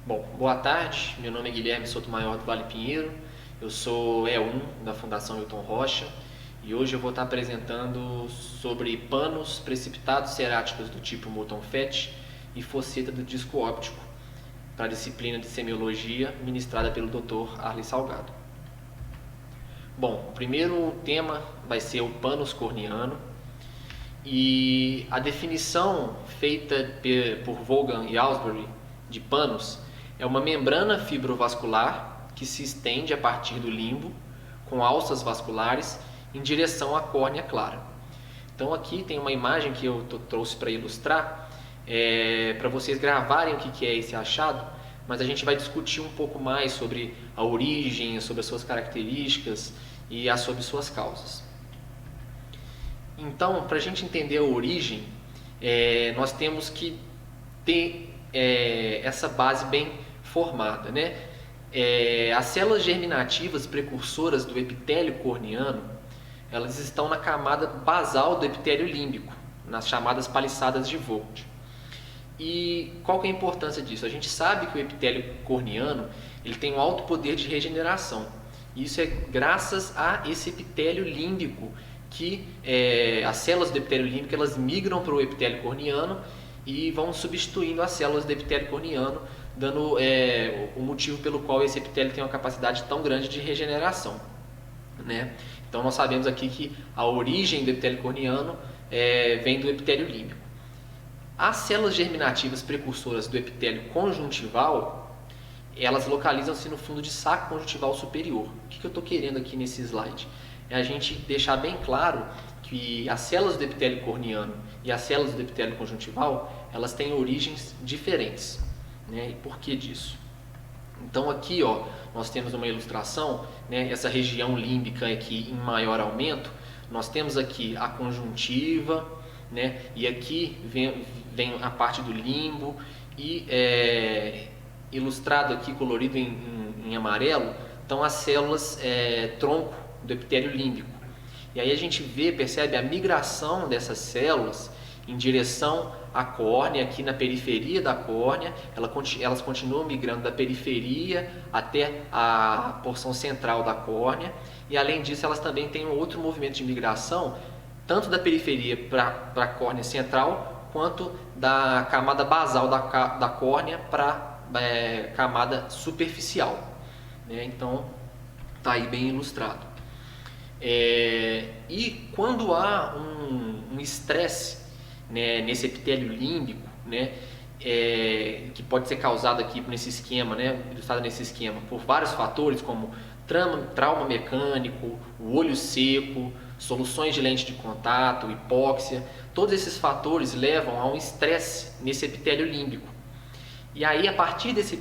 Bom, boa tarde, meu nome é Guilherme Sotomayor do Vale Pinheiro, eu sou E1 da Fundação Hilton Rocha e hoje eu vou estar apresentando sobre panos precipitados ceráticos do tipo Molten Fett e fosseta do disco óptico para a disciplina de semiologia ministrada pelo Dr. Arley Salgado. Bom, o primeiro tema vai ser o pânus corneano e a definição feita por Vaughan e Aylesbury de pânus é uma membrana fibrovascular que se estende a partir do limbo com alças vasculares em direção à córnea clara. Então aqui tem uma imagem que eu trouxe para ilustrar, para vocês gravarem o que é esse achado, mas a gente vai discutir um pouco mais sobre a origem, sobre as suas características e sobre suas causas. Então, para a gente entender a origem, nós temos que ter essa base bem formada, né? As células germinativas precursoras do epitélio corneano, elas estão na camada basal do epitélio límbico, nas chamadas paliçadas de Vogt. E qual que é a importância disso? A gente sabe que o epitélio corneano ele tem um alto poder de regeneração. Isso é graças a esse epitélio límbico que as células do epitélio límbico elas migram para o epitélio corneano e vão substituindo as células do epitélio corneano, dando o motivo pelo qual esse epitélio tem uma capacidade tão grande de regeneração, né? Então nós sabemos aqui que a origem do epitélio corneano vem do epitélio límbico. As células germinativas precursoras do epitélio conjuntival, elas localizam-se no fundo de saco conjuntival superior. O que eu estou querendo aqui nesse slide? É a gente deixar bem claro que as células do epitélio corneano e as células do epitélio conjuntival, elas têm origens diferentes, né? E por que disso? Então aqui nós temos uma ilustração, né? Essa região límbica aqui em maior aumento, nós temos aqui a conjuntiva, né? E aqui vem a parte do limbo e ilustrado aqui, colorido em amarelo, estão as células tronco do epitélio límbico. E aí a gente percebe a migração dessas células em direção à córnea, aqui na periferia da córnea, elas continuam migrando da periferia até a porção central da córnea, e além disso elas também têm um outro movimento de migração, tanto da periferia para a córnea central, quanto da camada basal da córnea para a camada superficial, né? Então está aí bem ilustrado. E quando há um estresse, né, nesse epitélio límbico, né, que pode ser causado aqui nesse esquema, né, ilustrado nesse esquema, por vários fatores como trauma mecânico, o olho seco, soluções de lente de contato, hipóxia, todos esses fatores levam a um estresse nesse epitélio límbico. E aí, a partir desse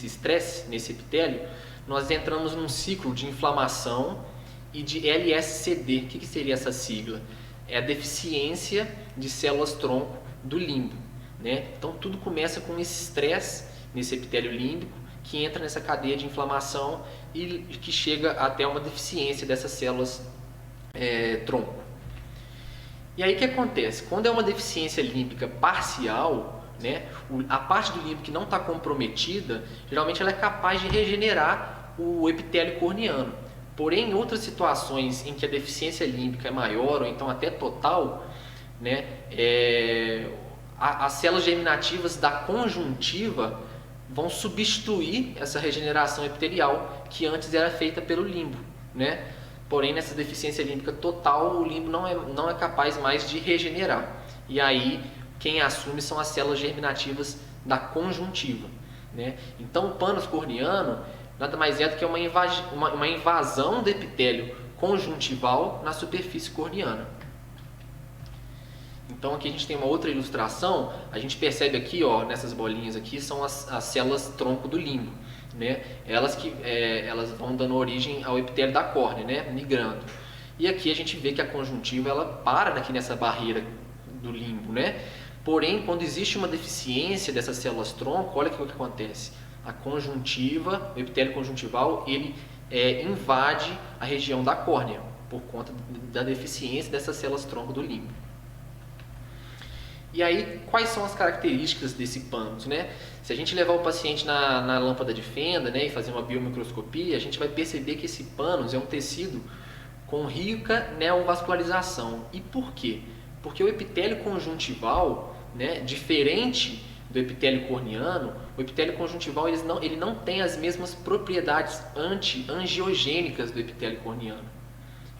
estresse nesse epitélio, nós entramos num ciclo de inflamação e de LSCD. O que seria essa sigla? É a deficiência de células-tronco do limbo, né? Então tudo começa com esse estresse nesse epitélio límbico que entra nessa cadeia de inflamação e que chega até uma deficiência dessas células-tronco. E aí o que acontece? Quando é uma deficiência límbica parcial, né, a parte do limbo que não está comprometida, geralmente ela é capaz de regenerar o epitélio corneano. Porém, em outras situações em que a deficiência límbica é maior ou então até total, né, as células germinativas da conjuntiva vão substituir essa regeneração epitelial que antes era feita pelo limbo, né? Porém, nessa deficiência límbica total, o limbo não é capaz mais de regenerar. E aí, quem assume são as células germinativas da conjuntiva, né? Então, o pânus corneano nada mais é do que uma invasão do epitélio conjuntival na superfície corneana. Então aqui a gente tem uma outra ilustração, a gente percebe aqui, nessas bolinhas aqui, são as células tronco do limbo, né? Elas vão dando origem ao epitélio da córnea, né? Migrando. E aqui a gente vê que a conjuntiva ela para aqui nessa barreira do limbo, né? Porém, quando existe uma deficiência dessas células tronco, olha o que acontece. A conjuntiva, o epitélio conjuntival, ele invade a região da córnea por conta da deficiência dessas células tronco do limbo. E aí, quais são as características desse pânus, né? Se a gente levar o paciente na lâmpada de fenda, né, e fazer uma biomicroscopia, a gente vai perceber que esse pânus é um tecido com rica neovascularização. E por quê? Porque o epitélio conjuntival, né, diferente do epitélio corneano, o epitélio conjuntival ele não tem as mesmas propriedades anti-angiogênicas do epitélio corneano.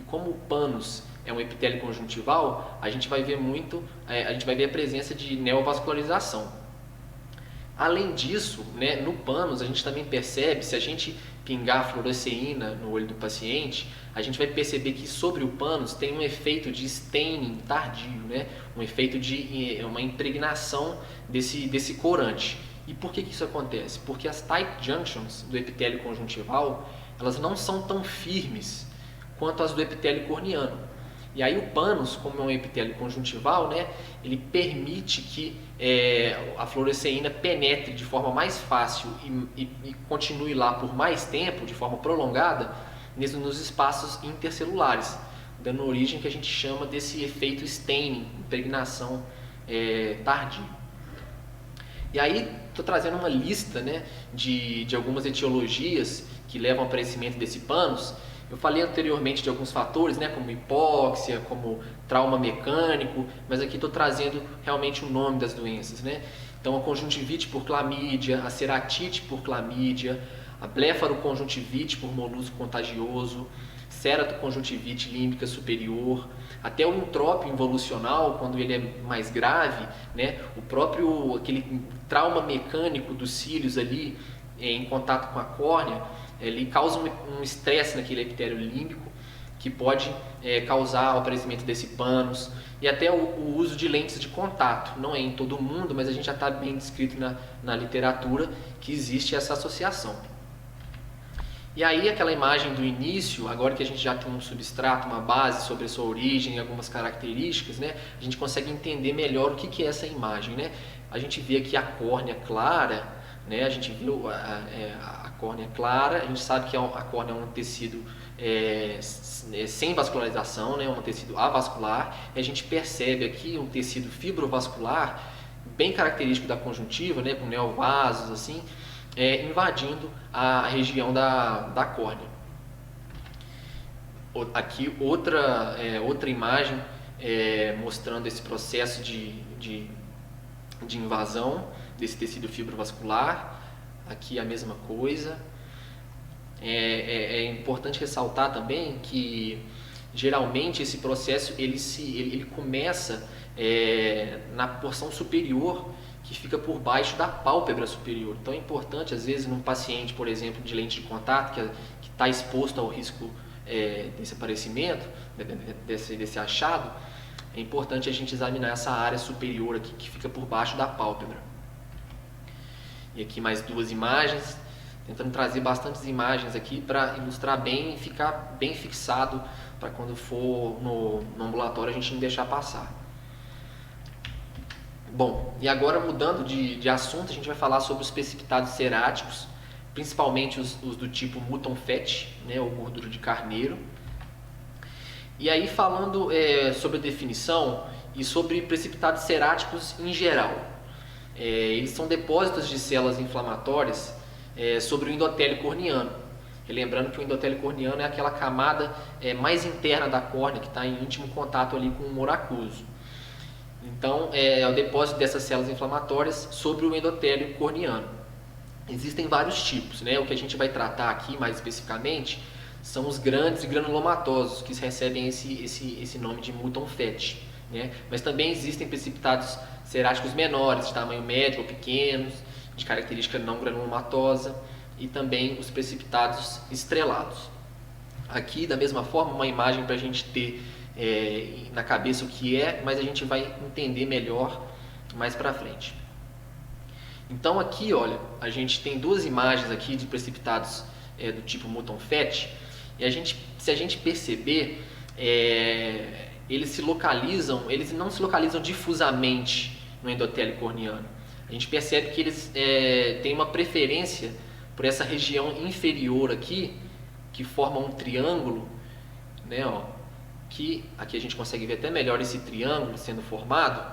E como o pânus é um epitélio conjuntival, a gente vai ver a presença de neovascularização. Além disso, né, no pânus a gente também percebe, se a gente pingar fluoresceína no olho do paciente, a gente vai perceber que sobre o pânus tem um efeito de staining tardio, né? Um efeito de uma impregnação desse corante. E por que isso acontece? Porque as tight junctions do epitélio conjuntival, elas não são tão firmes quanto as do epitélio corneano. E aí o pânus, como é um epitélio conjuntival, né, ele permite que a fluoresceína penetre de forma mais fácil e continue lá por mais tempo, de forma prolongada, nos espaços intercelulares, dando origem que a gente chama desse efeito staining, impregnação tardia. E aí estou trazendo uma lista, né, de algumas etiologias que levam ao aparecimento desse pânus. Eu falei anteriormente de alguns fatores, né, como hipóxia, como trauma mecânico, mas aqui estou trazendo realmente o nome das doenças, né? Então, a conjuntivite por clamídia, a ceratite por clamídia, a blefaroconjuntivite por molusco contagioso, ceratoconjuntivite límbica superior, até o entrópio involucional, quando ele é mais grave, né? Aquele trauma mecânico dos cílios ali em contato com a córnea, ele causa um estresse naquele epitélio límbico que pode causar o aparecimento desse pânus, e até o uso de lentes de contato. Não é em todo mundo, mas a gente já está bem descrito na literatura que existe essa associação. E aí aquela imagem do início, agora que a gente já tem um substrato, uma base sobre a sua origem e algumas características, né, a gente consegue entender melhor o que é essa imagem, né? A gente vê aqui a córnea clara, né? A gente viu a córnea clara, a gente sabe que a córnea é um tecido sem vascularização, né? Um tecido avascular, e a gente percebe aqui um tecido fibrovascular bem característico da conjuntiva, né? Com neovasos assim, invadindo a região da córnea. Aqui outra imagem mostrando esse processo de invasão desse tecido fibrovascular. Aqui a mesma coisa. É importante ressaltar também que geralmente esse processo ele começa na porção superior, que fica por baixo da pálpebra superior. Então é importante, às vezes, num paciente, por exemplo, de lente de contato, que está exposto ao risco desse aparecimento, desse achado, é importante a gente examinar essa área superior aqui, que fica por baixo da pálpebra. E aqui mais duas imagens, tentando trazer bastantes imagens aqui para ilustrar bem e ficar bem fixado, para quando for no ambulatório a gente não deixar passar. Bom, e agora mudando de assunto, a gente vai falar sobre os precipitados ceráticos, principalmente os do tipo mutton fat, né, ou gordura de carneiro. E aí falando sobre a definição e sobre precipitados ceráticos em geral. Eles são depósitos de células inflamatórias sobre o endotélio corneano. E lembrando que o endotélio corneano é aquela camada mais interna da córnea, que está em íntimo contato ali com o humor aquoso. Então, é o depósito dessas células inflamatórias sobre o endotélio corneano. Existem vários tipos, né? O que a gente vai tratar aqui mais especificamente são os grandes e granulomatosos, que recebem esse nome de mutton fat, né? Mas também existem precipitados ceráticos menores, de tamanho médio ou pequenos, de característica não granulomatosa, e também os precipitados estrelados. Aqui, da mesma forma, uma imagem para a gente ter na cabeça o que é, mas a gente vai entender melhor mais para frente. Então aqui, olha, a gente tem duas imagens aqui de precipitados do tipo mutton fat, e se a gente perceber, eles não se localizam difusamente no endotélio corneano. A gente percebe que eles têm uma preferência por essa região inferior aqui, que forma um triângulo, né, ó, que aqui a gente consegue ver até melhor esse triângulo sendo formado,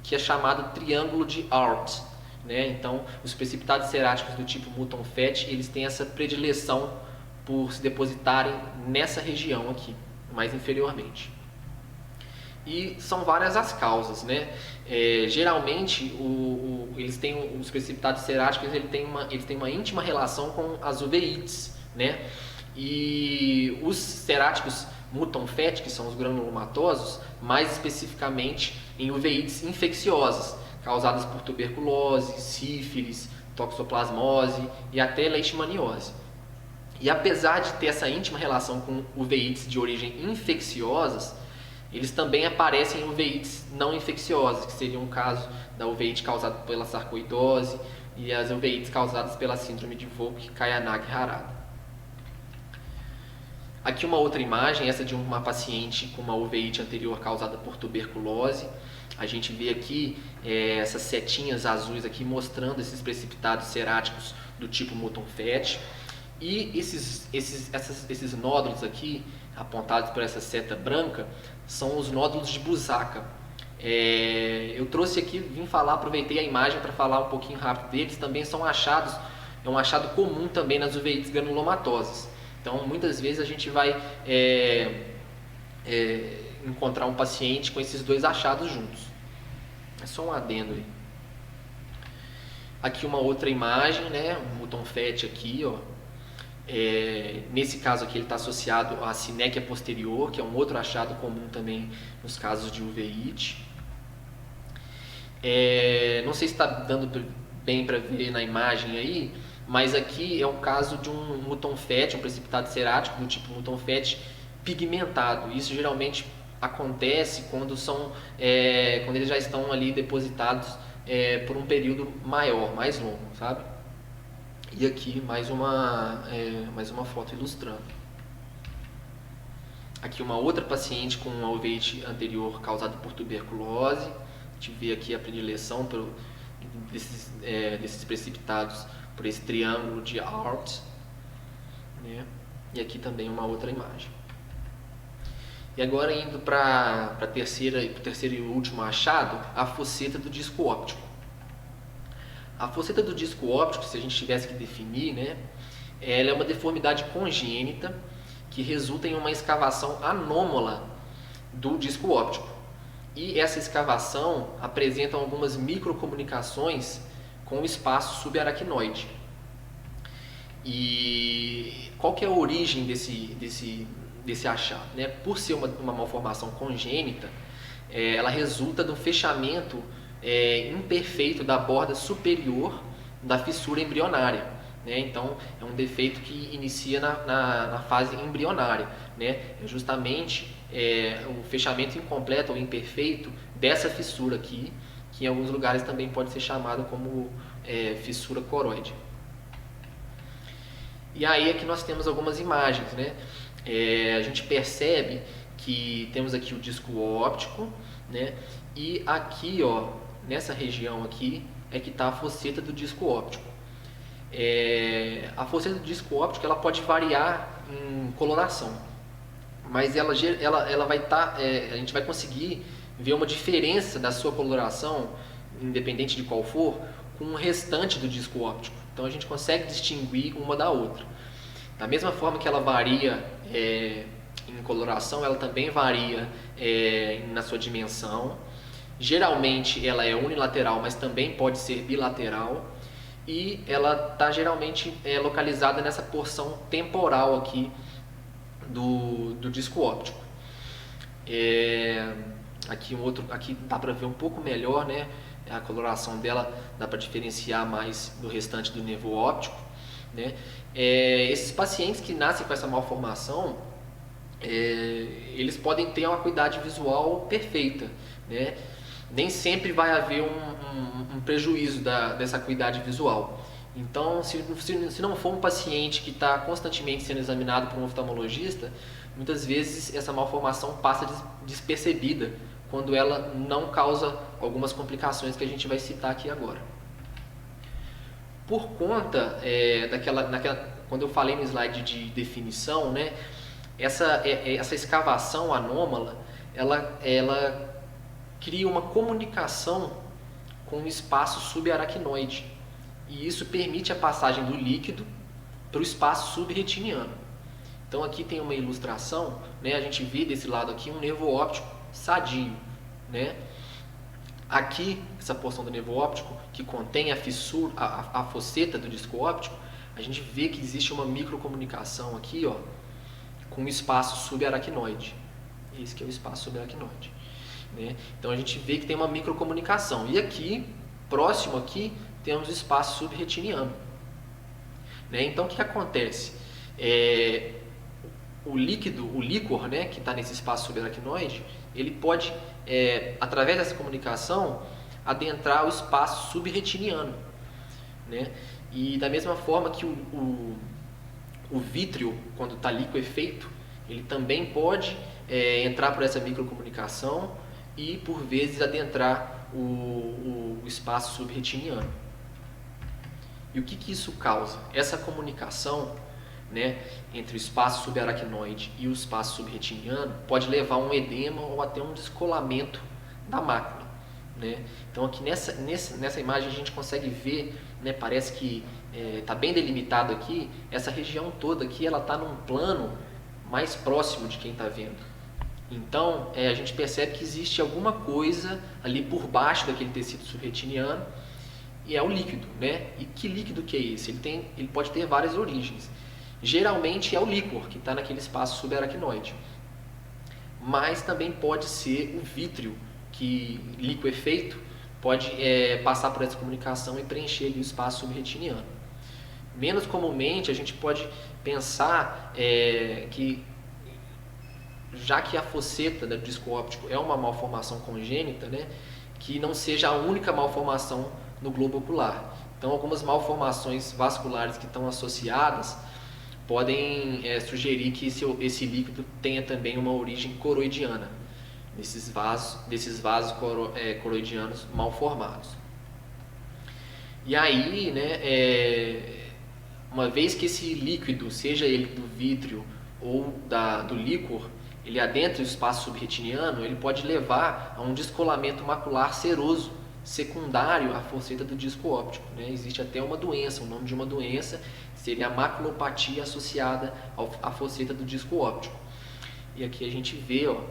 que é chamado triângulo de Oort, né? Então, os precipitados ceráticos do tipo Mouton Fett, eles têm essa predileção por se depositarem nessa região aqui, mais inferiormente. E são várias as causas, né? Geralmente, eles têm os precipitados ceráticos, eles têm uma íntima relação com as uveites, né? E os ceráticos Mouton Fett, que são os granulomatosos, mais especificamente em uveites infecciosas, causadas por tuberculose, sífilis, toxoplasmose e até leishmaniose. E apesar de ter essa íntima relação com uveites de origem infecciosas, eles também aparecem em uveites não infecciosas, que seria um caso da uveite causada pela sarcoidose e as uveites causadas pela síndrome de Vogt-Koyanagi-Harada. Aqui uma outra imagem, essa de uma paciente com uma uveite anterior causada por tuberculose. A gente vê aqui essas setinhas azuis aqui mostrando esses precipitados ceráticos do tipo Mouton Fett. E esses nódulos aqui, apontados por essa seta branca, são os nódulos de Busaka. Eu trouxe aqui, aproveitei a imagem para falar um pouquinho rápido deles. Também são achados, é um achado comum também nas uveites granulomatosas. Então, muitas vezes a gente vai encontrar um paciente com esses dois achados juntos. É só um adendo aí. Aqui uma outra imagem, né? O Mouton Fett aqui, ó. Nesse caso aqui ele está associado à sinéquia posterior, que é um outro achado comum também nos casos de uveite. Não sei se está dando bem para ver na imagem aí, mas aqui é um caso de um Mouton Fett, um precipitado cerático do tipo Mouton Fett pigmentado. Isso geralmente acontece quando eles já estão ali depositados por um período maior, mais longo, sabe? E aqui mais uma foto ilustrando. Aqui uma outra paciente com uma uveite anterior causada por tuberculose. A gente vê aqui a predileção desses precipitados por esse triângulo de Oort, né? E aqui também uma outra imagem. E agora indo para o terceiro e último achado, a fosseta do disco óptico. A fosseta do disco óptico, se a gente tivesse que definir, né, ela é uma deformidade congênita que resulta em uma escavação anômala do disco óptico. E essa escavação apresenta algumas microcomunicações com o espaço subaracnoide. E qual que é a origem desse achado, né? Por ser uma malformação congênita, ela resulta do fechamento imperfeito da borda superior da fissura embrionária, né? Então é um defeito que inicia na fase embrionária, né? É justamente o fechamento incompleto ou imperfeito dessa fissura aqui, que em alguns lugares também pode ser chamada como fissura coroide. E aí aqui nós temos algumas imagens, né? A gente percebe que temos aqui o disco óptico, né? E aqui, ó, nessa região aqui é que está a fosseta do disco óptico. A fosseta do disco óptico ela pode variar em coloração, mas ela vai estar, a gente vai conseguir ver uma diferença da sua coloração, independente de qual for, com o restante do disco óptico. Então a gente consegue distinguir uma da outra. Da mesma forma que ela varia em coloração, ela também varia na sua dimensão. Geralmente ela é unilateral, mas também pode ser bilateral. E ela está geralmente localizada nessa porção temporal aqui do disco óptico. Aqui dá para ver um pouco melhor, né? A coloração dela dá para diferenciar mais do restante do nervo óptico, né? Esses pacientes que nascem com essa malformação, eles podem ter uma acuidade visual perfeita, né? Nem sempre vai haver um prejuízo dessa acuidade visual. Então, se não for um paciente que está constantemente sendo examinado por um oftalmologista, muitas vezes essa malformação passa despercebida quando ela não causa algumas complicações que a gente vai citar aqui agora. Por conta quando eu falei no slide de definição, né, essa escavação anômala, ela cria uma comunicação com o espaço subaracnoide. E isso permite a passagem do líquido para o espaço subretiniano. Então aqui tem uma ilustração, né? A gente vê desse lado aqui um nervo óptico sadio, né? Aqui, essa porção do nervo óptico que contém a fissura, a fosseta do disco óptico, a gente vê que existe uma microcomunicação aqui, ó, com o espaço subaracnoide. Esse que é o espaço subaracnoide, né? Então a gente vê que tem uma microcomunicação. E aqui, próximo aqui, temos o espaço subretiniano, né? Então o que acontece? O líquor, né, que está nesse espaço subaracnoide, ele pode, através dessa comunicação, adentrar o espaço subretiniano, né? E da mesma forma que o vítreo, quando está liquefeito, ele também pode entrar por essa microcomunicação e, por vezes, adentrar o espaço subretiniano. E o que isso causa? Essa comunicação, né, entre o espaço subaracnoide e o espaço subretiniano pode levar a um edema ou até um descolamento da mácula, né? Então aqui nessa imagem a gente consegue ver, né, parece que está bem delimitado aqui, essa região toda aqui, ela está num plano mais próximo de quem está vendo. Então a gente percebe que existe alguma coisa ali por baixo daquele tecido subretiniano, e é o líquido, né? E que líquido que é esse? Ele pode ter várias origens. Geralmente é o líquor que está naquele espaço subaracnoide, mas também pode ser o vítreo, que liquefeito pode passar por essa comunicação e preencher ali o espaço subretiniano. Menos comumente a gente pode pensar que, já que a fosseta do disco óptico é uma malformação congênita, né, que não seja a única malformação no globo ocular. Então algumas malformações vasculares que estão associadas podem sugerir que esse líquido tenha também uma origem coroidiana, desses vasos coroidianos mal formados. E aí, né, uma vez que esse líquido, seja ele do vítreo ou do líquor, ele adentra o espaço subretiniano, ele pode levar a um descolamento macular seroso, secundário à fosseta do disco óptico, né? Existe até uma doença, o nome de uma doença seria a maculopatia associada à fosseta do disco óptico. E aqui a gente vê, ó,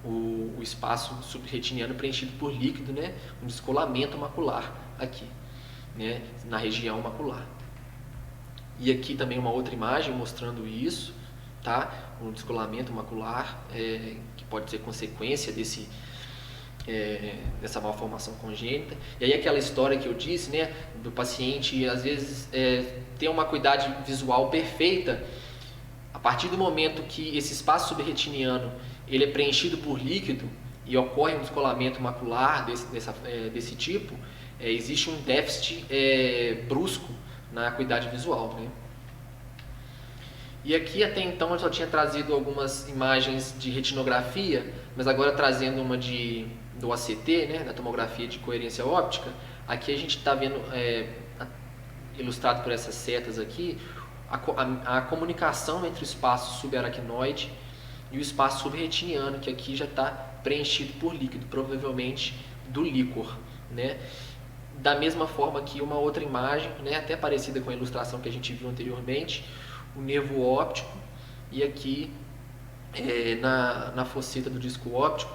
o espaço subretiniano preenchido por líquido, né? Um descolamento macular aqui, né? Na região macular. E aqui também uma outra imagem mostrando isso, tá? Um descolamento macular que pode ser consequência dessa malformação congênita. E aí aquela história que eu disse, né, do paciente às vezes ter uma acuidade visual perfeita, a partir do momento que esse espaço subretiniano ele é preenchido por líquido e ocorre um descolamento macular desse tipo, existe um déficit brusco na acuidade visual, né? E aqui até então eu só tinha trazido algumas imagens de retinografia, mas agora trazendo uma do ACT, né, da tomografia de coerência óptica. Aqui a gente está vendo, ilustrado por essas setas aqui, a comunicação entre o espaço subaracnoide e o espaço subretiniano, que aqui já está preenchido por líquido, provavelmente do líquor, né? Da mesma forma que uma outra imagem, né, até parecida com a ilustração que a gente viu anteriormente, o nervo óptico, e aqui na fosseta do disco óptico,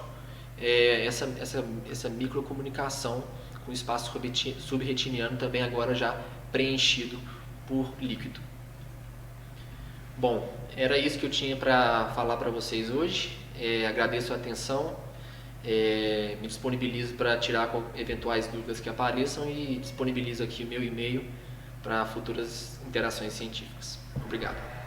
essa microcomunicação com o espaço subretiniano também agora já preenchido por líquido. Bom, era isso que eu tinha para falar para vocês hoje. Agradeço a atenção, me disponibilizo para tirar eventuais dúvidas que apareçam e disponibilizo aqui o meu e-mail para futuras interações científicas. Obrigado.